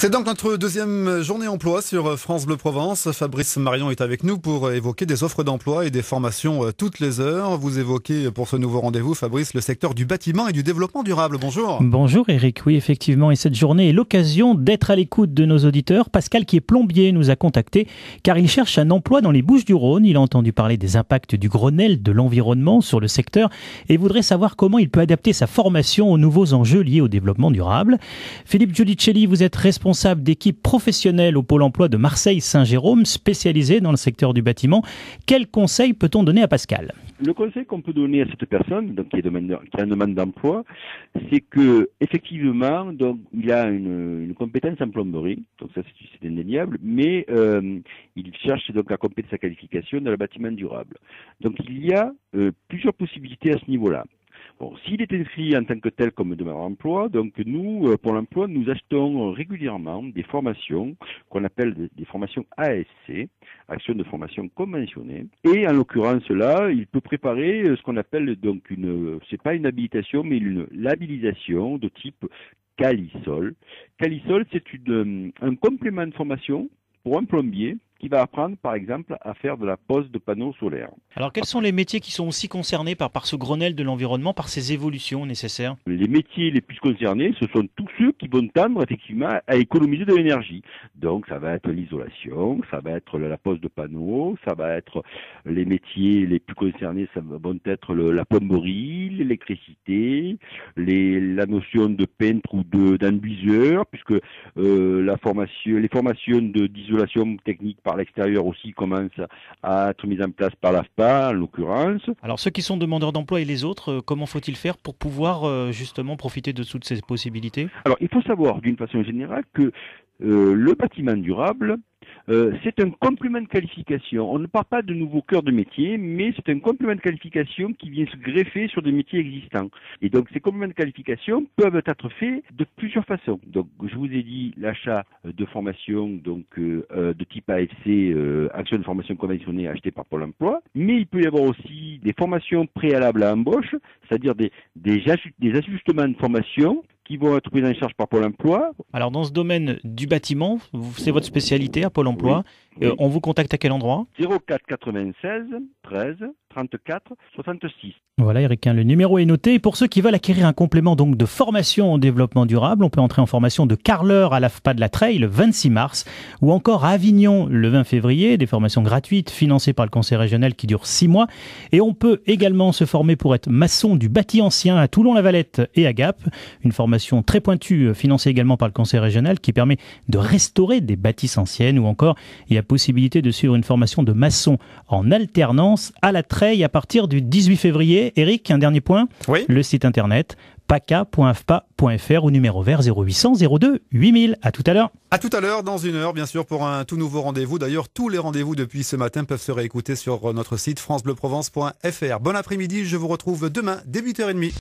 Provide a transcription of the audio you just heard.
C'est donc notre deuxième journée emploi sur France Bleu Provence. Fabrice Marion est avec nous pour évoquer des offres d'emploi et des formations toutes les heures. Vous évoquez pour ce nouveau rendez-vous, Fabrice, le secteur du bâtiment et du développement durable. Bonjour. Bonjour Eric, oui effectivement, et cette journée est l'occasion d'être à l'écoute de nos auditeurs. Pascal, qui est plombier, nous a contactés car il cherche un emploi dans les Bouches-du-Rhône. Il a entendu parler des impacts du Grenelle de l'environnement sur le secteur et voudrait savoir comment il peut adapter sa formation aux nouveaux enjeux liés au développement durable. Philippe Giudicelli, vous êtes responsable d'équipe professionnelle au Pôle emploi de Marseille-Saint-Jérôme, spécialisé dans le secteur du bâtiment. Quels conseils peut-on donner à Pascal ? Le conseil qu'on peut donner à cette personne, donc qui a une demande d'emploi, c'est que effectivement, donc il a une compétence en plomberie, donc ça c'est indéniable, mais il cherche donc à compléter sa qualification dans le bâtiment durable. Donc il y a plusieurs possibilités à ce niveau-là. Bon, s'il est inscrit en tant que tel comme demandeur d'emploi, donc nous, pour l'emploi, nous achetons régulièrement des formations qu'on appelle des formations ASC, Action de formation conventionnée. Et en l'occurrence là, il peut préparer ce qu'on appelle donc c'est pas une habilitation, mais une labellisation de type Calisol. Calisol, c'est un complément de formation pour un plombier qui va apprendre, par exemple, à faire de la pose de panneaux solaires. Alors, quels sont les métiers qui sont aussi concernés par ce Grenelle de l'environnement, par ces évolutions nécessaires ? Les métiers les plus concernés, ce sont tous ceux qui vont tendre, effectivement, à économiser de l'énergie. Donc, ça va être l'isolation, ça va être la pose de panneaux, ça va être les métiers les plus concernés, ça vont être la plomberie, l'électricité, la notion de peintre ou d'enduiseur, puisque les formations d'isolation technique par l'extérieur aussi commencent à être mises en place par l'AFPA, en l'occurrence. Alors ceux qui sont demandeurs d'emploi et les autres, comment faut-il faire pour pouvoir justement profiter de toutes ces possibilités ? Alors il faut savoir d'une façon générale que le bâtiment durable, c'est un complément de qualification. On ne parle pas de nouveaux cœurs de métier, mais c'est un complément de qualification qui vient se greffer sur des métiers existants. Et donc ces compléments de qualification peuvent être faits de plusieurs façons. Donc je vous ai dit l'achat de formation donc de type AFC, Action de formation conventionnée achetée par Pôle emploi, mais il peut y avoir aussi des formations préalables à embauche, c'est-à-dire des ajustements de formation qui vont être pris en charge par Pôle emploi. Alors dans ce domaine du bâtiment, c'est votre spécialité à Pôle emploi. Oui. On vous contacte à quel endroit ? 04 96 13 34 66. Voilà Eric, le numéro est noté. Et pour ceux qui veulent acquérir un complément donc de formation au développement durable, on peut entrer en formation de carreleur à l'AFPA de la Treille le 26 mars ou encore à Avignon le 20 février, des formations gratuites financées par le conseil régional qui durent 6 mois. Et on peut également se former pour être maçon du bâti ancien à Toulon-la-Valette et à Gap, une formation très pointue financée également par le conseil régional qui permet de restaurer des bâtisses anciennes, ou encore il y a possibilité de suivre une formation de maçon en alternance à la Treille à partir du 18 février. Eric, un dernier point. Oui. Le site internet paca.afpa.fr ou numéro vert 0800 02 8000. À tout à l'heure. À tout à l'heure, dans une heure, bien sûr, pour un tout nouveau rendez-vous. D'ailleurs, tous les rendez-vous depuis ce matin peuvent se réécouter sur notre site francebleu-provence.fr. Bon après-midi, je vous retrouve demain dès 8h30.